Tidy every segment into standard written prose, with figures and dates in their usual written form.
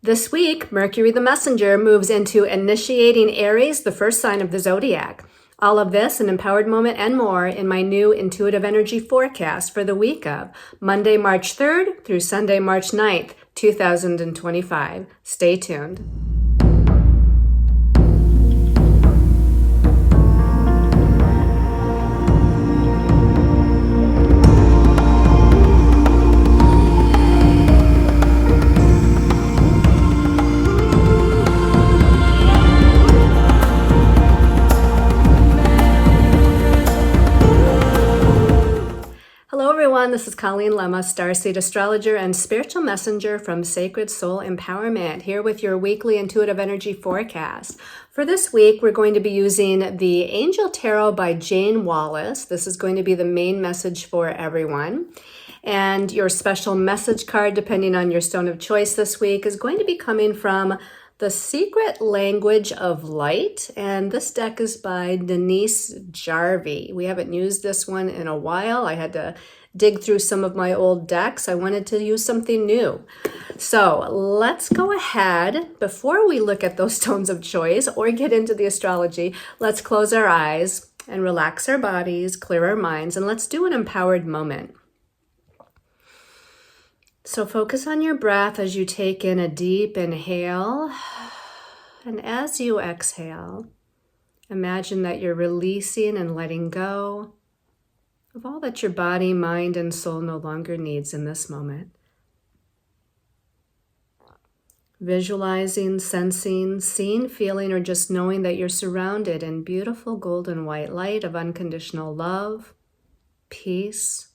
This week, Mercury the Messenger moves into initiating Aries, the first sign of the zodiac. All of this, an empowered moment and more in my new intuitive energy forecast for the week of Monday, March 3rd through Sunday, March 9th, 2025. Stay tuned. Hello everyone, this is Colleen Lemma, starseed astrologer and spiritual messenger from Sacred Soul Empowerment, here with your weekly intuitive energy forecast. For this week, we're going to be using the Angel Tarot by Jane Wallace. This is going to be the main message for everyone. And your special message card, depending on your stone of choice this week, is going to be coming from The Secret Language of Light, and this deck is by Denise Jarvie. We haven't used this one in a while. I had to dig through some of my old decks. I wanted to use something new. So let's go ahead, before we look at those stones of choice or get into the astrology, let's close our eyes and relax our bodies, clear our minds, and let's do an empowered moment. So focus on your breath as you take in a deep inhale, and as you exhale, imagine that you're releasing and letting go of all that your body, mind, and soul no longer needs in this moment. Visualizing, sensing, seeing, feeling, or just knowing that you're surrounded in beautiful golden white light of unconditional love, peace,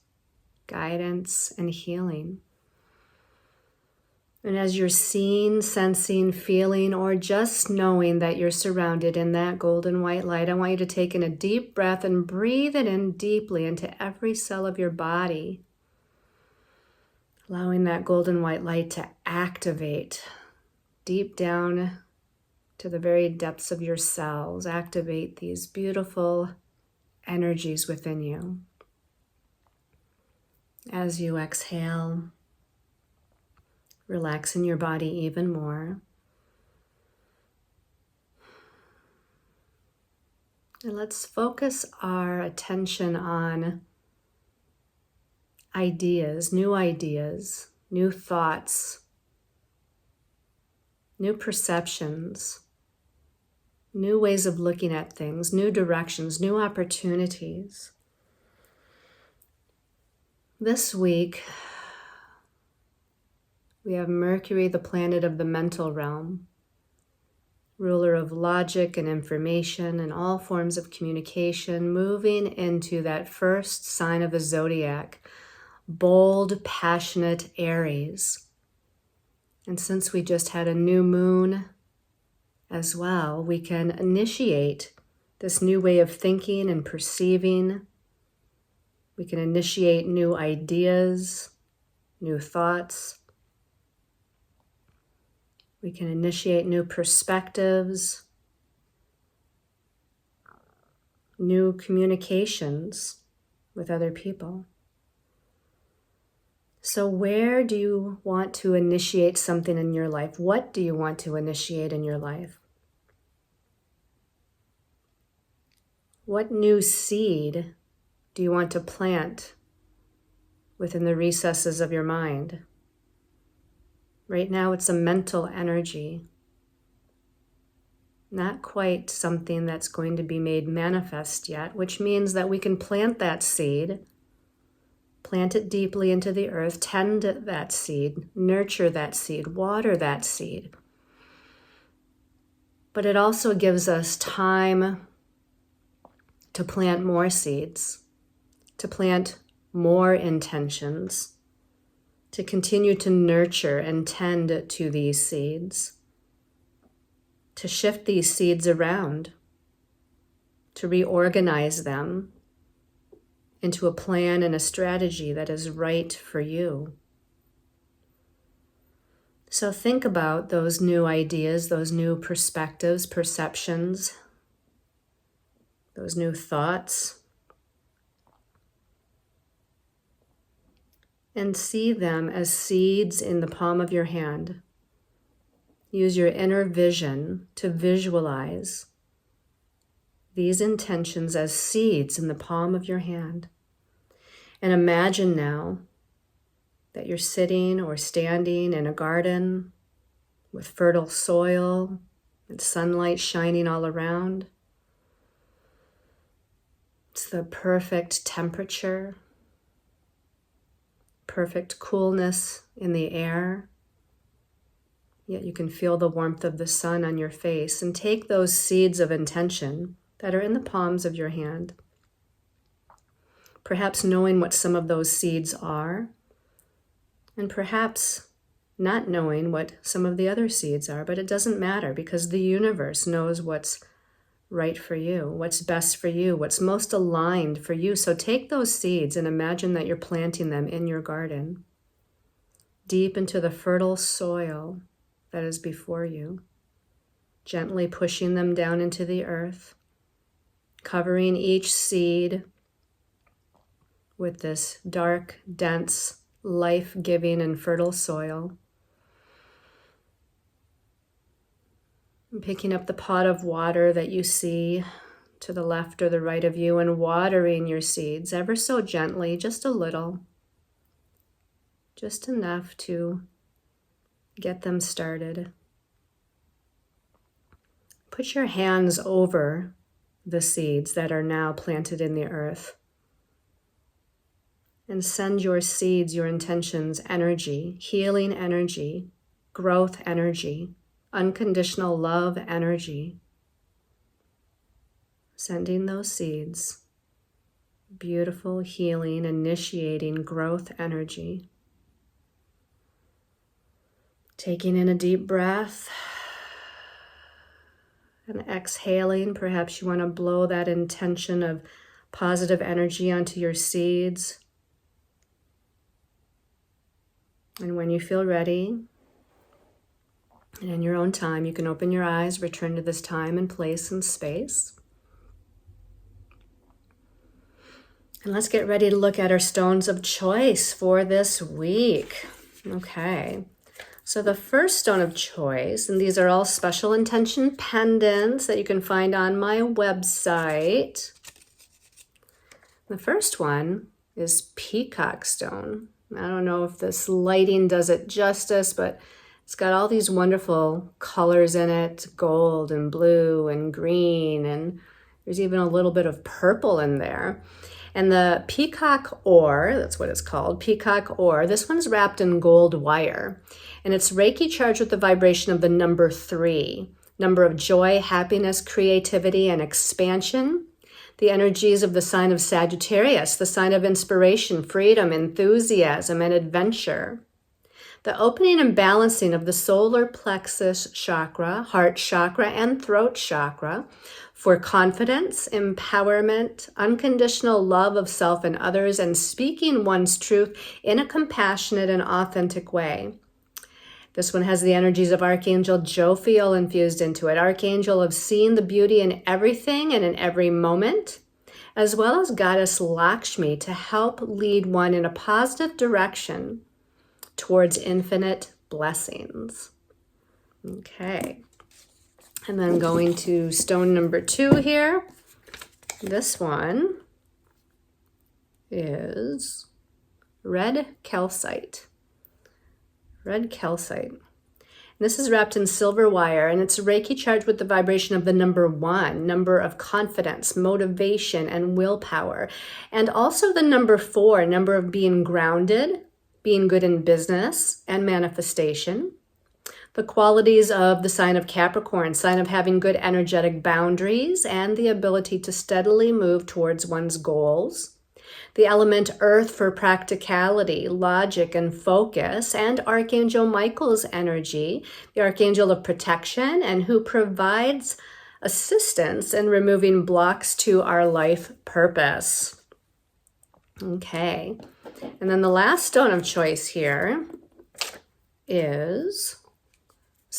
guidance, and healing. And as you're seeing, sensing, feeling, or just knowing that you're surrounded in that golden white light, I want you to take in a deep breath and breathe it in deeply into every cell of your body, allowing that golden white light to activate deep down to the very depths of your cells, activate these beautiful energies within you. As you exhale, relaxing your body even more. And let's focus our attention on ideas, new thoughts, new perceptions, new ways of looking at things, new directions, new opportunities. This week, we have Mercury, the planet of the mental realm, ruler of logic and information and all forms of communication, moving into that first sign of the zodiac, bold, passionate Aries. And since we just had a new moon as well, we can initiate this new way of thinking and perceiving. We can initiate new ideas, new thoughts. We can initiate new perspectives, new communications with other people. So where do you want to initiate something in your life? What do you want to initiate in your life? What new seed do you want to plant within the recesses of your mind? Right now, it's a mental energy, not quite something that's going to be made manifest yet, which means that we can plant that seed, plant it deeply into the earth, tend that seed, nurture that seed, water that seed. But it also gives us time to plant more seeds, to plant more intentions, to continue to nurture and tend to these seeds, to shift these seeds around, to reorganize them into a plan and a strategy that is right for you. So think about those new ideas, those new perspectives, perceptions, those new thoughts, and see them as seeds in the palm of your hand, use your inner vision to visualize these intentions as seeds in the palm of your hand. And imagine now that you're sitting or standing in a garden with fertile soil and sunlight shining all around. It's the perfect temperature, perfect coolness in the air. Yet you can feel the warmth of the sun on your face, and take those seeds of intention that are in the palms of your hand. Perhaps knowing what some of those seeds are, and perhaps not knowing what some of the other seeds are, but it doesn't matter because the universe knows what's right for you, what's best for you, what's most aligned for you. So take those seeds and imagine that you're planting them in your garden, deep into the fertile soil that is before you, gently pushing them down into the earth, covering each seed with this dark, dense, life-giving and fertile soil. And picking up the pot of water that you see to the left or the right of you and watering your seeds ever so gently, just a little, just enough to get them started. Put your hands over the seeds that are now planted in the earth and send your seeds, your intentions, energy, healing energy, growth energy, unconditional love energy. Sending those seeds, beautiful, healing, initiating growth energy. Taking in a deep breath and exhaling. Perhaps you want to blow that intention of positive energy onto your seeds. And when you feel ready, and in your own time, you can open your eyes, return to this time and place and space. And let's get ready to look at our stones of choice for this week. Okay. So the first stone of choice, and these are all special intention pendants that you can find on my website. The first one is peacock stone. I don't know if this lighting does it justice, but it's got all these wonderful colors in it, gold and blue and green, and there's even a little bit of purple in there. And the peacock ore, that's what it's called, peacock ore, this one's wrapped in gold wire. And it's Reiki charged with the vibration of the number 3, number of joy, happiness, creativity, and expansion. The energies of the sign of Sagittarius, the sign of inspiration, freedom, enthusiasm, and adventure. The opening and balancing of the solar plexus chakra, heart chakra, and throat chakra for confidence, empowerment, unconditional love of self and others, and speaking one's truth in a compassionate and authentic way. This one has the energies of Archangel Jophiel infused into it, Archangel of seeing the beauty in everything and in every moment, as well as Goddess Lakshmi to help lead one in a positive direction towards infinite blessings. Okay. And then going to stone number 2 here. This one is red calcite. Red calcite. This is wrapped in silver wire, and it's Reiki charged with the vibration of the number 1, number of confidence, motivation, and willpower. And also the number 4, number of being grounded, being good in business, and manifestation. The qualities of the sign of Capricorn, sign of having good energetic boundaries, and the ability to steadily move towards one's goals. The element earth for practicality, logic, and focus, and Archangel Michael's energy, the archangel of protection, and who provides assistance in removing blocks to our life purpose. Okay, and then the last stone of choice here is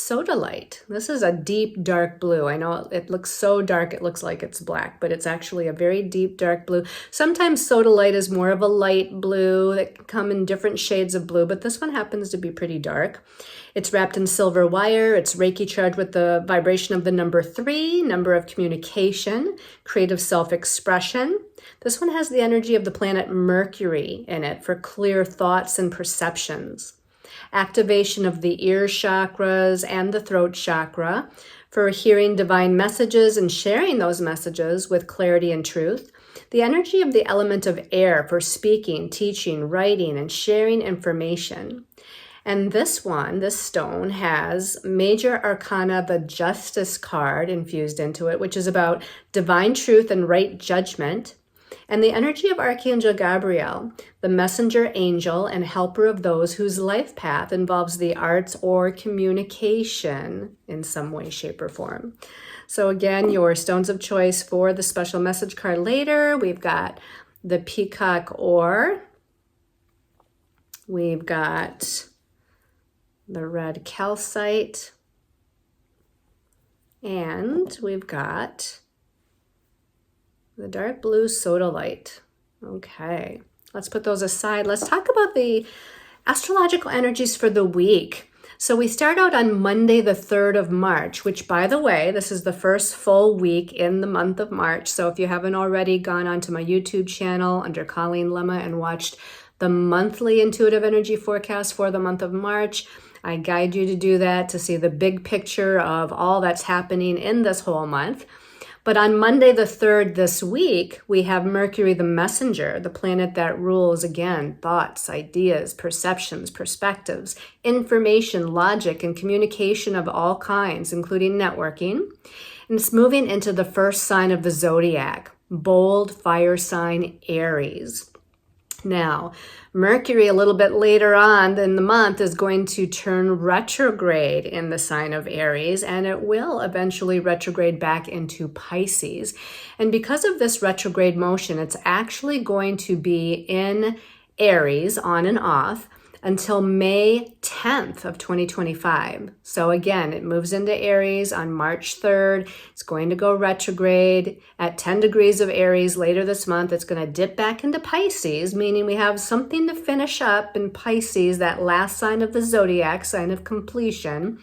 sodalite. This is a deep, dark blue. I know it looks so dark, it looks like it's black, but it's actually a very deep, dark blue. Sometimes sodalite is more of a light blue that can come in different shades of blue, but this one happens to be pretty dark. It's wrapped in silver wire. It's Reiki charged with the vibration of the number 3, number of communication, creative self-expression. This one has the energy of the planet Mercury in it for clear thoughts and perceptions. Activation of the ear chakras and the throat chakra for hearing divine messages and sharing those messages with clarity and truth. The energy of the element of air for speaking, teaching, writing, and sharing information. And this stone has Major Arcana, the Justice card infused into it, which is about divine truth and right judgment. And the energy of Archangel Gabriel, the messenger angel and helper of those whose life path involves the arts or communication in some way, shape, or form. So again, your stones of choice for the special message card later, we've got the peacock ore. We've got the red calcite. And we've got the dark blue sodalite. Okay, let's put those aside. Let's talk about the astrological energies for the week. So we start out on Monday, the 3rd of March, which, by the way, this is the first full week in the month of March. So if you haven't already gone onto my YouTube channel under Colleen Lemma and watched the monthly intuitive energy forecast for the month of March, I guide you to do that to see the big picture of all that's happening in this whole month. But on Monday the 3rd this week, we have Mercury the messenger, the planet that rules, again, thoughts, ideas, perceptions, perspectives, information, logic, and communication of all kinds, including networking. And it's moving into the first sign of the zodiac, bold fire sign Aries. Now, Mercury a little bit later on in the month is going to turn retrograde in the sign of Aries, and it will eventually retrograde back into Pisces. And because of this retrograde motion, it's actually going to be in Aries on and off until May 10th of 2025. So again, it moves into Aries on March 3rd. It's going to go retrograde at 10 degrees of Aries later this month. It's going to dip back into Pisces, meaning we have something to finish up in Pisces, that last sign of the zodiac, sign of completion.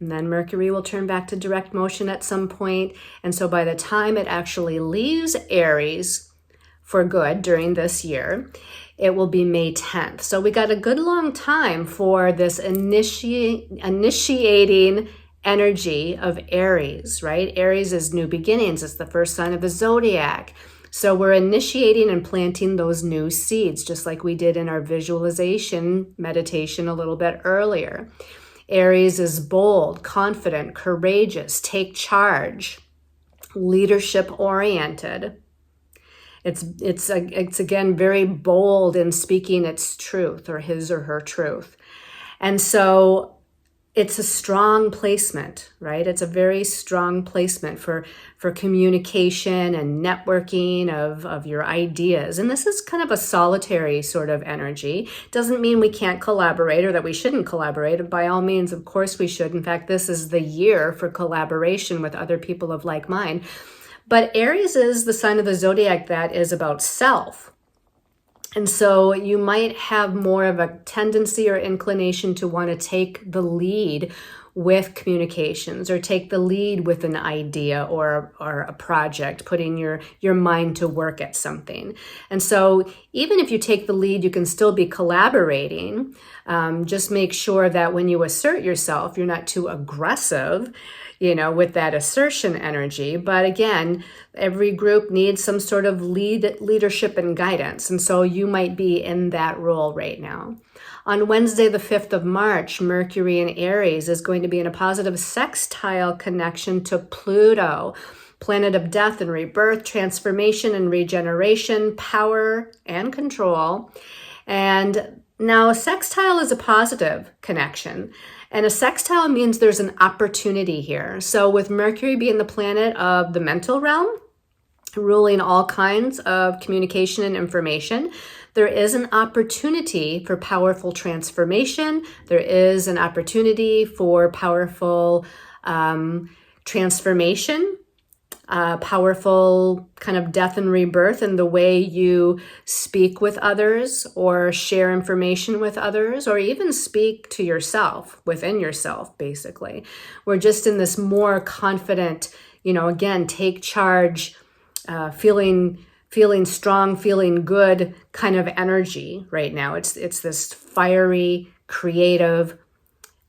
And then Mercury will turn back to direct motion at some point. And so by the time it actually leaves Aries for good during this year, it will be May 10th. So we got a good long time for this initiating energy of Aries, right? Aries is new beginnings. It's the first sign of the zodiac. So we're initiating and planting those new seeds, just like we did in our visualization meditation a little bit earlier. Aries is bold, confident, courageous, take charge, leadership oriented. It's again very bold in speaking its truth, or his or her truth. And so it's a strong placement, right? It's a very strong placement for communication and networking of your ideas. And this is kind of a solitary sort of energy. Doesn't mean we can't collaborate or that we shouldn't collaborate. By all means, of course we should. In fact, this is the year for collaboration with other people of like mind. But Aries is the sign of the zodiac that is about self. And so you might have more of a tendency or inclination to want to take the lead with communications, or take the lead with an idea or a project, putting your mind to work at something. And so even if you take the lead, you can still be collaborating. Just make sure that when you assert yourself, you're not too aggressive, with that assertion energy. But again, every group needs some sort of leadership and guidance. And so you might be in that role right now. On Wednesday, the 5th of March, Mercury in Aries is going to be in a positive sextile connection to Pluto, planet of death and rebirth, transformation and regeneration, power and control. And now a sextile is a positive connection. And a sextile means there's an opportunity here. So with Mercury being the planet of the mental realm, ruling all kinds of communication and information, there is an opportunity for powerful transformation. There is an opportunity for powerful transformation, powerful kind of death and rebirth in the way you speak with others or share information with others, or even speak to yourself, within yourself, basically. We're just in this more confident, again, take charge, feeling strong, feeling good kind of energy right now. It's this fiery, creative,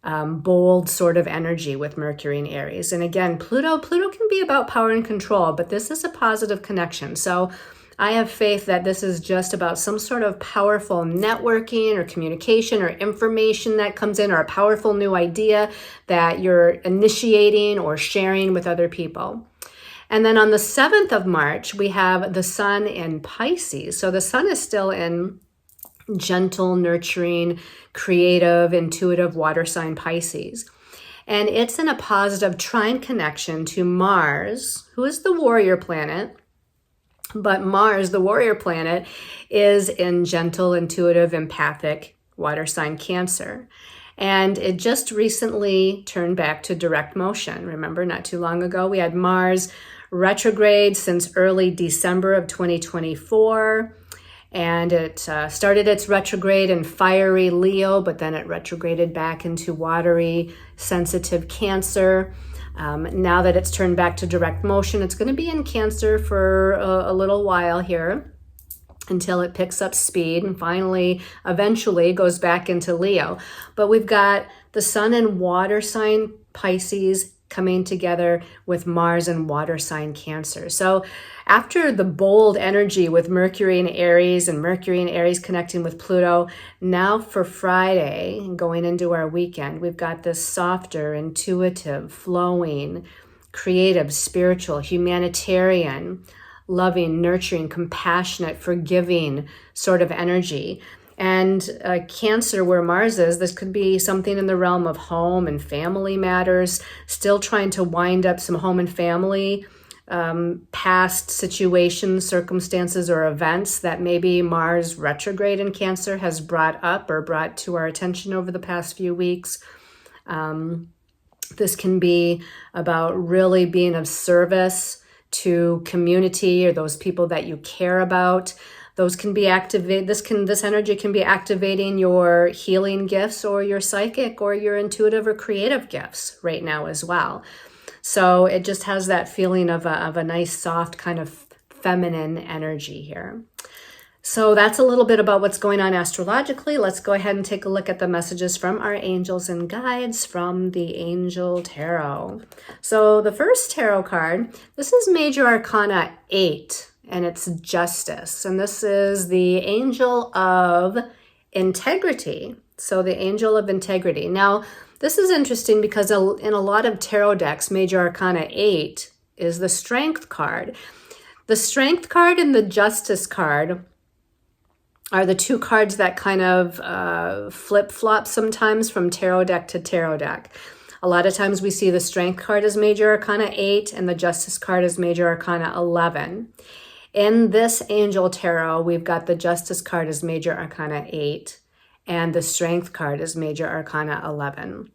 bold sort of energy with Mercury and Aries. And again, Pluto can be about power and control, but this is a positive connection. So I have faith that this is just about some sort of powerful networking or communication or information that comes in, or a powerful new idea that you're initiating or sharing with other people. And then on the 7th of March, we have the sun in Pisces. So the sun is still in gentle, nurturing, creative, intuitive water sign Pisces. And it's in a positive trine connection to Mars, who is the warrior planet. But Mars, the warrior planet, is in gentle, intuitive, empathic water sign Cancer. And it just recently turned back to direct motion. Remember, not too long ago, we had Mars retrograde since early December of 2024. And it started its retrograde in fiery Leo, but then it retrograded back into watery, sensitive Cancer. Now that it's turned back to direct motion, it's going to be in Cancer for a little while here until it picks up speed and finally, eventually goes back into Leo. But we've got the sun and water sign Pisces coming together with Mars and water sign Cancer. So after the bold energy with Mercury and Aries connecting with Pluto, now for Friday, going into our weekend, we've got this softer, intuitive, flowing, creative, spiritual, humanitarian, loving, nurturing, compassionate, forgiving sort of energy. And Cancer, where Mars is, this could be something in the realm of home and family matters, still trying to wind up some home and family past situations, circumstances, or events that maybe Mars retrograde in Cancer has brought up or brought to our attention over the past few weeks. This can be about really being of service to community or those people that you care about. Those can be this energy can be activating your healing gifts or your psychic or your intuitive or creative gifts right now as well. So it just has that feeling of a nice, soft, kind of feminine energy here. So that's a little bit about what's going on astrologically. Let's go ahead and take a look at the messages from our angels and guides from the Angel Tarot. So the first tarot card, this is Major Arcana 8. And it's Justice. And this is the Angel of Integrity. So the Angel of Integrity. Now, this is interesting because in a lot of tarot decks, Major Arcana 8 is the Strength card. The Strength card and the Justice card are the two cards that kind of flip-flop sometimes from tarot deck to tarot deck. A lot of times we see the Strength card as Major Arcana 8 and the Justice card as Major Arcana 11. In this Angel Tarot, we've got the Justice card as Major Arcana 8 and the Strength card as Major Arcana 11.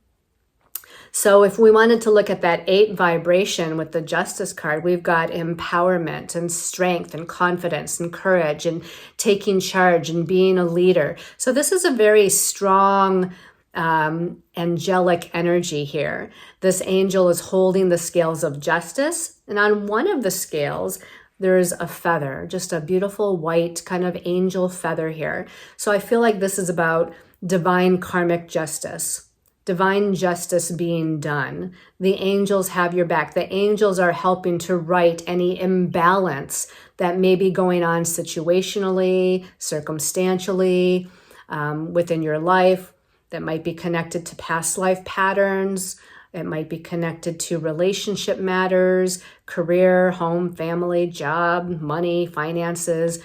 So if we wanted to look at that 8 vibration with the Justice card, we've got empowerment and strength and confidence and courage and taking charge and being a leader. So this is a very strong angelic energy here. This angel is holding the scales of justice, and on one of the scales, there's a feather, just a beautiful white kind of angel feather here. So I feel like this is about divine karmic justice, divine justice being done. The angels have your back. The angels are helping to right any imbalance that may be going on situationally, circumstantially, within your life, that might be connected to past life patterns. It might be connected to relationship matters, career, home, family, job, money, finances.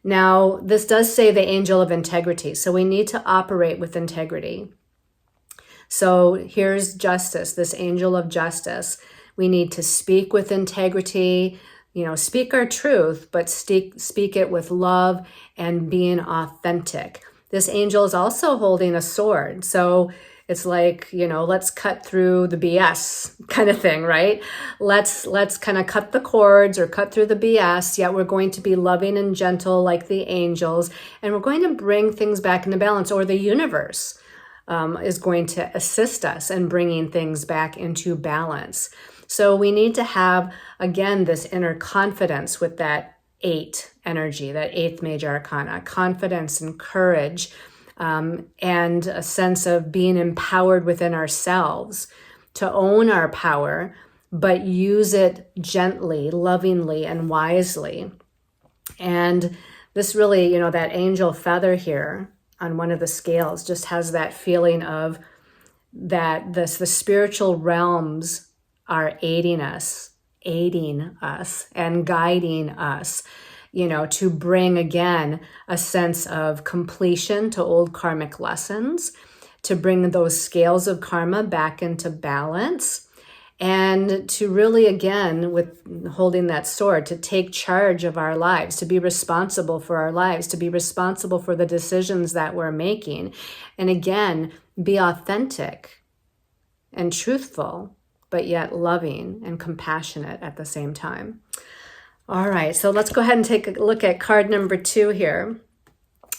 Now, this does say the Angel of Integrity, so we need to operate with integrity. So here's Justice, this Angel of Justice. We need to speak with integrity. speak our truth, but speak it with love and being authentic. This angel is also holding a sword. So it's like, let's cut through the BS kind of thing, right? Let's kind of cut the cords or cut through the BS, yet we're going to be loving and gentle like the angels, and we're going to bring things back into balance, or the universe is going to assist us in bringing things back into balance. So we need to have, again, this inner confidence with that 8 energy, that 8th major arcana, confidence and courage, and a sense of being empowered within ourselves to own our power, but use it gently, lovingly, and wisely. And this really, that angel feather here on one of the scales just has that feeling of that the spiritual realms are aiding us and guiding us, to bring again a sense of completion to old karmic lessons, to bring those scales of karma back into balance, and to really, again, with holding that sword, to take charge of our lives, to be responsible for our lives, to be responsible for the decisions that we're making, and again, be authentic and truthful, but yet loving and compassionate at the same time. All right, so let's go ahead and take a look at card number 2 here.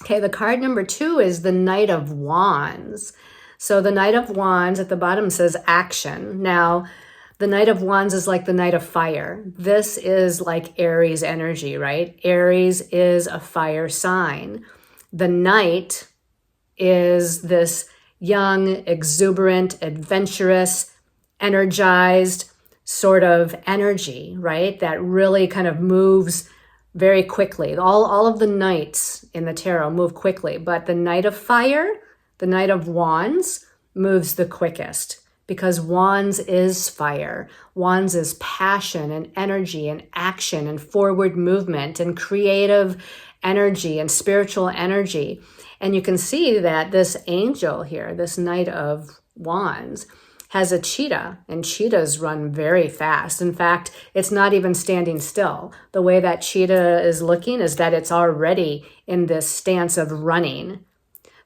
Okay, the card number 2 is the Knight of Wands. So the Knight of Wands at the bottom says action. Now, the Knight of Wands is like the Knight of Fire. This is like Aries energy, right? Aries is a fire sign. The Knight is this young, exuberant, adventurous, energized sort of energy, right? That really kind of moves very quickly. All of the knights in the tarot move quickly, but the Knight of Fire, the Knight of Wands, moves the quickest, because Wands is fire. Wands is passion and energy and action and forward movement and creative energy and spiritual energy. And you can see that this angel here, this Knight of Wands, has a cheetah, and cheetahs run very fast. In fact, it's not even standing still. The way that cheetah is looking is that it's already in this stance of running.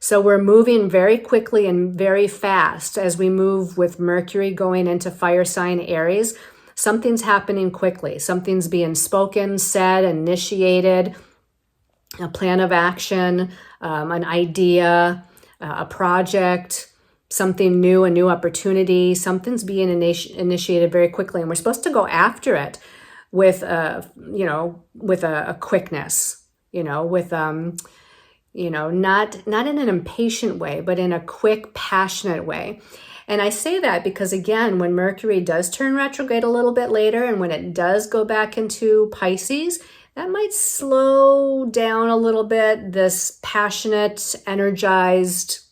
So we're moving very quickly and very fast as we move with Mercury going into fire sign Aries. Something's happening quickly. Something's being spoken, said, initiated, a plan of action, an idea, a project, something new, a new opportunity. Something's being initiated very quickly, and we're supposed to go after it with a quickness, with not in an impatient way, but in a quick, passionate way. And I say that because, again, when Mercury does turn retrograde a little bit later, and when it does go back into Pisces, that might slow down a little bit this passionate, energized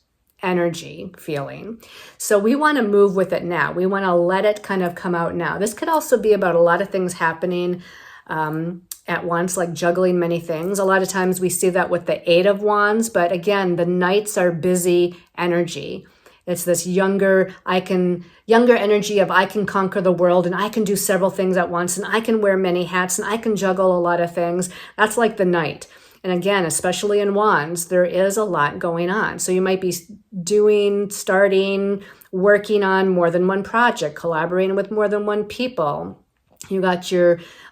energy feeling. So we want to move with it now. We want to let it kind of come out now. This could also be about a lot of things happening at once, like juggling many things. A lot of times we see that with the 8 of Wands, but again, the Knights are busy energy. It's this younger energy of I can conquer the world, and I can do several things at once, and I can wear many hats, and I can juggle a lot of things. That's like the Knight. And again, especially in Wands, there is a lot going on. So you might be starting, working on more than one project, collaborating with more than one people. You got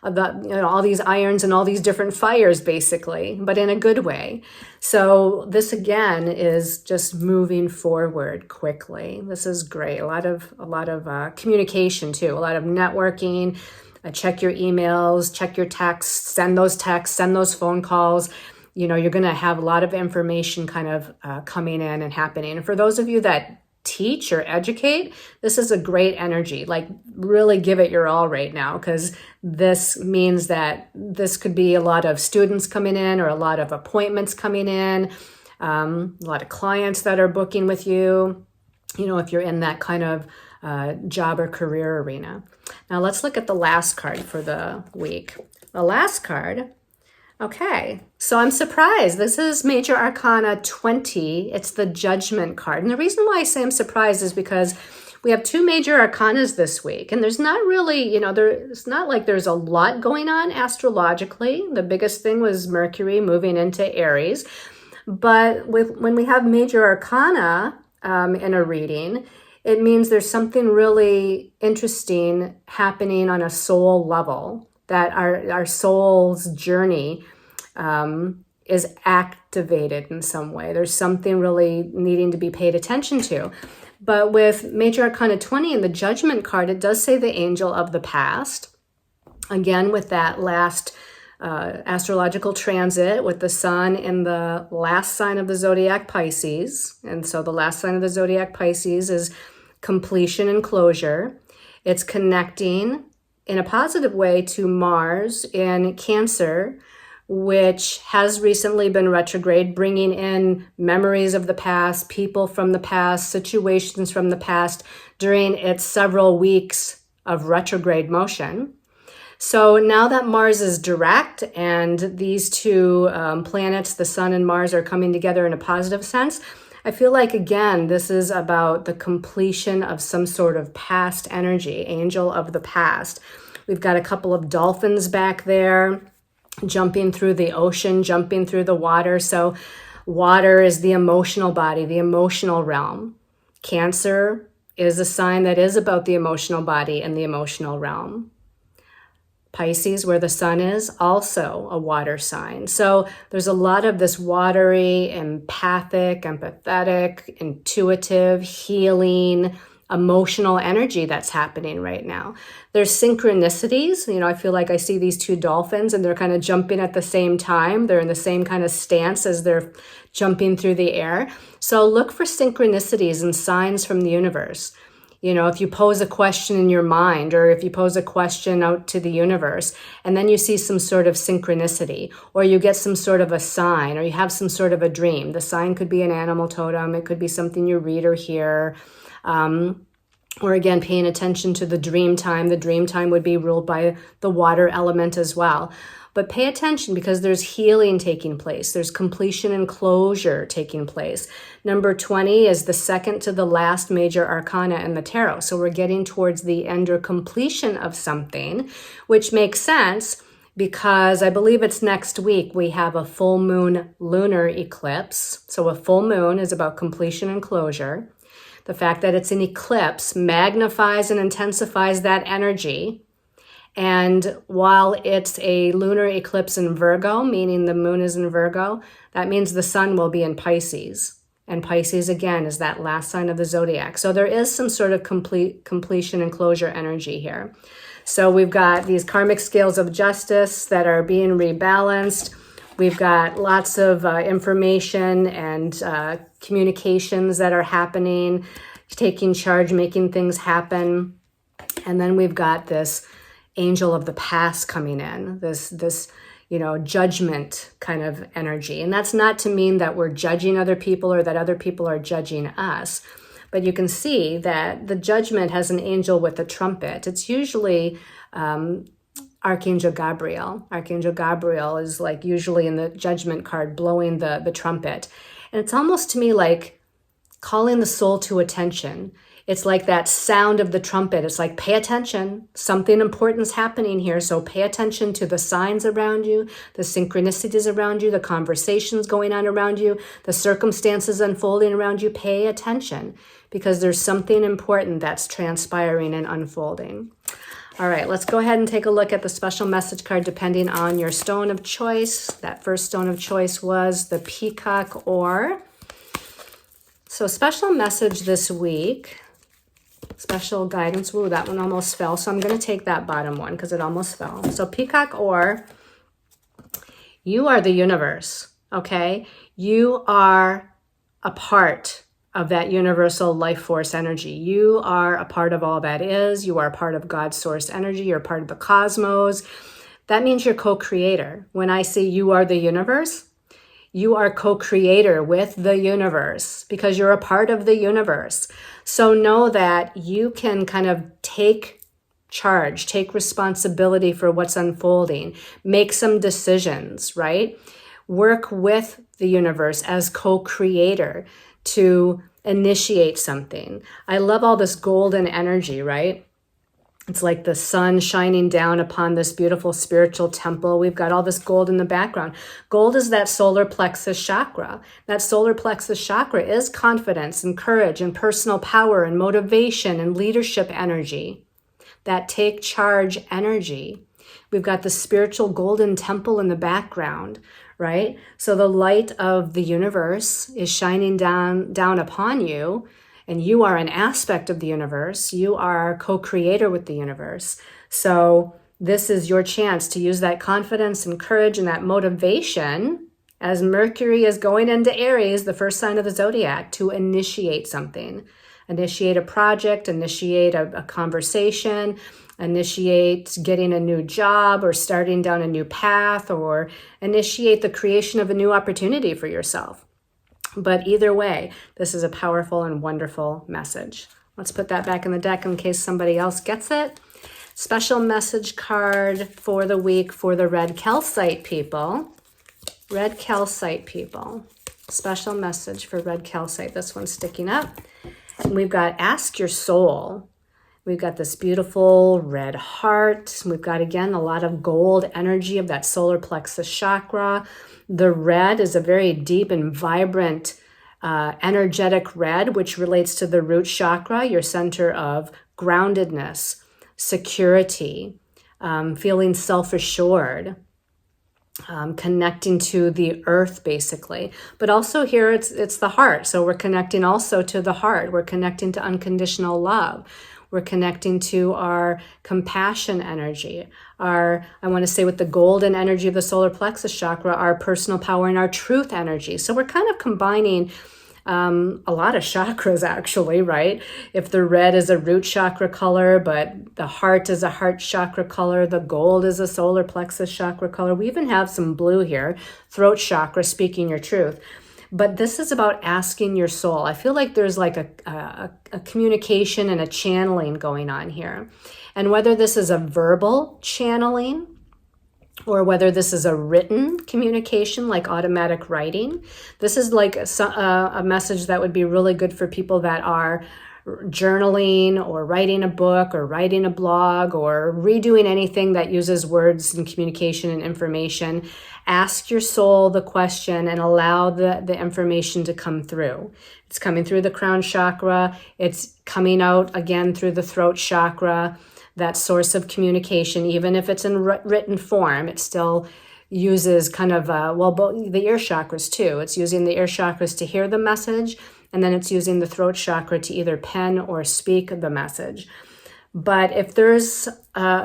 all these irons and all these different fires, basically, but in a good way. So this again is just moving forward quickly. This is great. A lot of communication too. A lot of networking. Check your emails, check your texts, send those phone calls. You're going to have a lot of information kind of coming in and happening. And for those of you that teach or educate, this is a great energy. Like, really give it your all right now, because this means that this could be a lot of students coming in, or a lot of appointments coming in, a lot of clients that are booking with you, if you're in that kind of job or career arena. Now let's look at the last card for the week. The last card. Okay, so I'm surprised. This is Major Arcana 20. It's the Judgment card. And the reason why I say I'm surprised is because We have two major arcanas this week, and there's not really, it's not like there's a lot going on astrologically. The biggest thing was Mercury moving into Aries. But when we have major arcana in a reading, it means there's something really interesting happening on a soul level, that our soul's journey is activated in some way. There's something really needing to be paid attention to. But with Major Arcana 20 in the Judgment card, it does say the angel of the past. Again, with that last astrological transit with the sun in the last sign of the zodiac, Pisces. And so the last sign of the zodiac, Pisces, is completion and closure. It's connecting in a positive way to Mars in Cancer, which has recently been retrograde, bringing in memories of the past, people from the past, situations from the past during its several weeks of retrograde motion. So now that Mars is direct and these two planets, the sun and Mars, are coming together in a positive sense, I feel like, again, this is about the completion of some sort of past energy, angel of the past. We've got a couple of dolphins back there jumping through the ocean, jumping through the water. So water is the emotional body, the emotional realm. Cancer is a sign that is about the emotional body and the emotional realm. Pisces, where the sun is, also a water sign. So there's a lot of this watery, empathic, empathetic, intuitive, healing, emotional energy that's happening right now. There's synchronicities. I feel like I see these two dolphins and they're kind of jumping at the same time. They're in the same kind of stance as they're jumping through the air. So look for synchronicities and signs from the universe. If you pose a question in your mind, or if you pose a question out to the universe, and then you see some sort of synchronicity, or you get some sort of a sign, or you have some sort of a dream. The sign could be an animal totem. It could be something you read or hear. Or again, paying attention to the dream time. The dream time would be ruled by the water element as well. But pay attention, because there's healing taking place. There's completion and closure taking place. Number 20 is the second to the last major arcana in the tarot. So we're getting towards the end or completion of something, which makes sense because I believe it's next week we have a full moon lunar eclipse. So a full moon is about completion and closure. The fact that it's an eclipse magnifies and intensifies that energy. And while it's a lunar eclipse in Virgo, meaning the moon is in Virgo, that means the sun will be in Pisces. And Pisces, again, is that last sign of the zodiac. So there is some sort of completion and closure energy here. So we've got these karmic scales of justice that are being rebalanced. We've got lots of information and communications that are happening, taking charge, making things happen. And then we've got this angel of the past coming in, this judgment kind of energy. And that's not to mean that we're judging other people or that other people are judging us. But you can see that the judgment has an angel with a trumpet. It's usually Archangel Gabriel. Archangel Gabriel is like usually in the judgment card blowing the trumpet. And it's almost to me like calling the soul to attention. It's like that sound of the trumpet. It's like, pay attention. Something important is happening here. So pay attention to the signs around you, the synchronicities around you, the conversations going on around you, the circumstances unfolding around you. Pay attention, because there's something important that's transpiring and unfolding. All right, let's go ahead and take a look at the special message card depending on your stone of choice. That first stone of choice was the peacock ore. So special message this week. Special guidance. Ooh, that one almost fell. So I'm going to take that bottom one because it almost fell. So peacock ore, you are the universe, okay? You are a part of that universal life force energy. You are a part of all that is. You are a part of God's source energy. You're a part of the cosmos. That means you're co-creator. When I say you are the universe, you are co-creator with the universe because you're a part of the universe. So know that you can kind of take charge, take responsibility for what's unfolding, make some decisions, right? Work with the universe as co-creator to initiate something. I love all this golden energy, right? It's like the sun shining down upon this beautiful spiritual temple. We've got all this gold in the background. Gold is that solar plexus chakra. That solar plexus chakra is confidence and courage and personal power and motivation and leadership energy. That take charge energy. We've got the spiritual golden temple in the background, right? So the light of the universe is shining down upon you. And you are an aspect of the universe. You are co-creator with the universe. So this is your chance to use that confidence and courage and that motivation as Mercury is going into Aries, the first sign of the zodiac, to initiate something. Initiate a project, initiate a conversation, initiate getting a new job or starting down a new path, or initiate the creation of a new opportunity for yourself. But either way, this is a powerful and wonderful message. Let's put that back in the deck in case somebody else gets it. Special message card for the week for the red calcite people. Red calcite people. Special message for red calcite. This one's sticking up. And we've got ask your soul. We've got this beautiful red heart. We've got, again, a lot of gold energy of that solar plexus chakra. The red is a very deep and vibrant, energetic red, which relates to the root chakra, your center of groundedness, security, feeling self-assured, connecting to the earth, basically. But also here, it's the heart. So we're connecting also to the heart. We're connecting to unconditional love. We're connecting to our compassion energy, I want to say with the golden energy of the solar plexus chakra, our personal power and our truth energy. So we're kind of combining a lot of chakras, actually, right? If the red is a root chakra color, but the heart is a heart chakra color, the gold is a solar plexus chakra color. We even have some blue here, throat chakra, speaking your truth. But this is about asking your soul. I feel like there's like a communication and a channeling going on here. And whether this is a verbal channeling or whether this is a written communication, like automatic writing, this is like a message that would be really good for people that are journaling or writing a book or writing a blog or redoing anything that uses words and communication and information. Ask your soul the question and allow the information to come through. It's coming through the crown chakra. It's coming out again through the throat chakra, that source of communication. Even if it's in written form, it still uses kind of, the ear chakras too. It's using the ear chakras to hear the message, and then it's using the throat chakra to either pen or speak the message. But if there's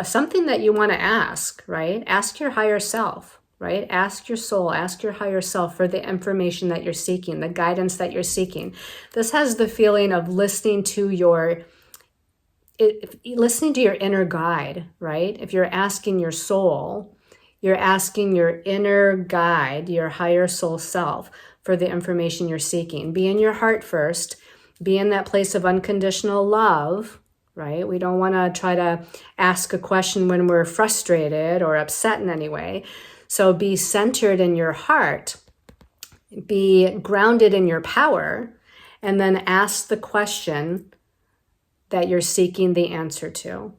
something that you want to ask, right? Ask your higher self, right? Ask your soul, ask your higher self for the information that you're seeking, the guidance that you're seeking. This has the feeling of listening to your inner guide, right? If you're asking your soul, you're asking your inner guide, your higher soul self, for the information you're seeking. Be in your heart first. Be in that place of unconditional love, right? We don't want to try to ask a question when we're frustrated or upset in any way. So be centered in your heart. Be grounded in your power, and then ask the question that you're seeking the answer to.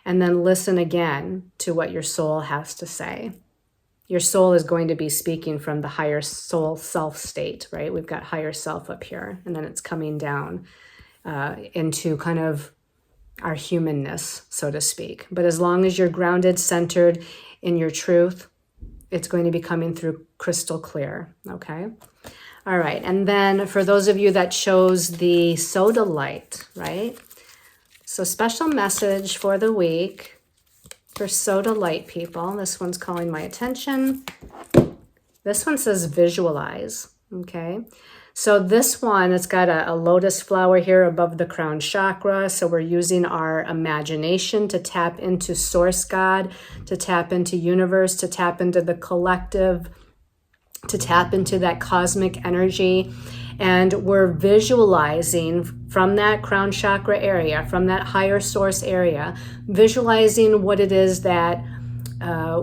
And then listen again to what your soul has to say. Your soul is going to be speaking from the higher soul self state, right? We've got higher self up here, and then it's coming down into kind of our humanness, so to speak. But as long as you're grounded, centered in your truth, it's going to be coming through crystal clear, okay? All right, and then for those of you that chose the soda light, right? So special message for the week for soda light people. This one's calling my attention. This one says visualize, okay? So this one, it's got a lotus flower here above the crown chakra. So we're using our imagination to tap into source God, to tap into universe, to tap into the collective, to tap into that cosmic energy. And we're visualizing from that crown chakra area, from that higher source area, visualizing what it is that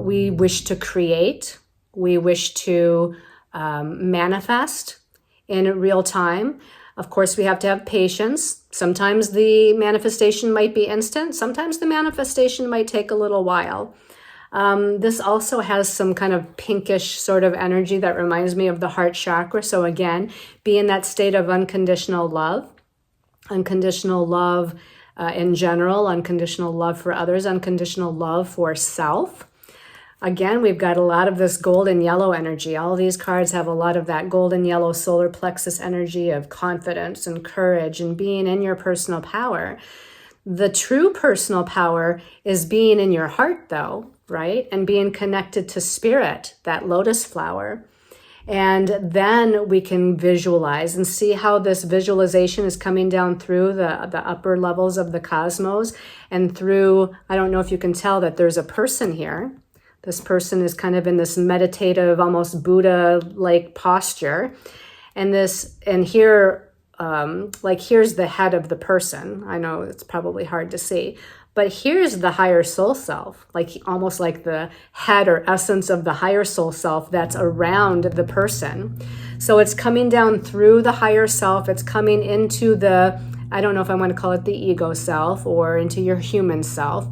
we wish to create, we wish to manifest in real time. Of course, we have to have patience. Sometimes the manifestation might be instant. Sometimes the manifestation might take a little while. This also has some kind of pinkish sort of energy that reminds me of the heart chakra. So again, be in that state of unconditional love in general, unconditional love for others, unconditional love for self. Again, we've got a lot of this golden yellow energy. All these cards have a lot of that golden yellow solar plexus energy of confidence and courage and being in your personal power. The true personal power is being in your heart, though, right? And being connected to spirit, that lotus flower. And then we can visualize and see how this visualization is coming down through the upper levels of the cosmos and through, I don't know if you can tell that there's a person here. This person is kind of in this meditative, almost Buddha-like posture. And here, here's the head of the person. I know it's probably hard to see, but here's the higher soul self, almost like the head or essence of the higher soul self that's around the person. So it's coming down through the higher self. It's coming into I don't know if I want to call it the ego self or into your human self.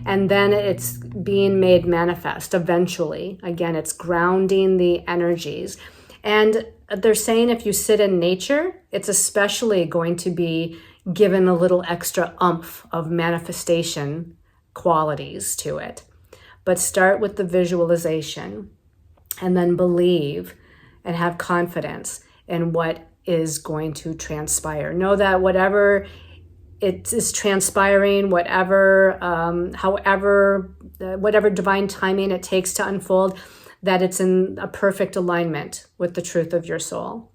And then it's being made manifest eventually. Again, it's grounding the energies. And they're saying if you sit in nature, it's especially going to be given a little extra oomph of manifestation qualities to it. But start with the visualization and then believe and have confidence in what is going to transpire. Know that whatever it is transpiring, whatever divine timing it takes to unfold, that it's in a perfect alignment with the truth of your soul.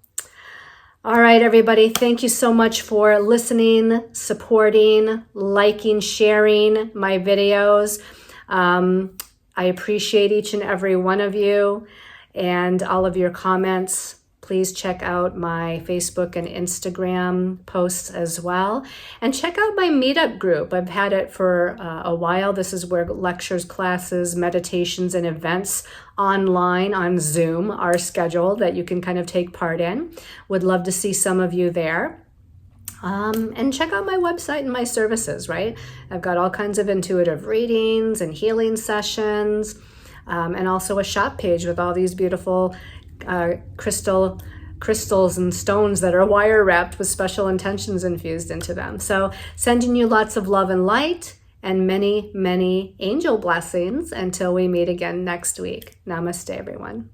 All right, everybody, thank you so much for listening, supporting, liking, sharing my videos. I appreciate each and every one of you and all of your comments. Please check out my Facebook and Instagram posts as well. And check out my meetup group. I've had it for a while. This is where lectures, classes, meditations, and events online on Zoom are scheduled that you can kind of take part in. Would love to see some of you there. And check out my website and my services, right? I've got all kinds of intuitive readings and healing sessions, and also a shop page with all these beautiful crystals and stones that are wire wrapped with special intentions infused into them. So sending you lots of love and light and many, many angel blessings until we meet again next week. Namaste, everyone.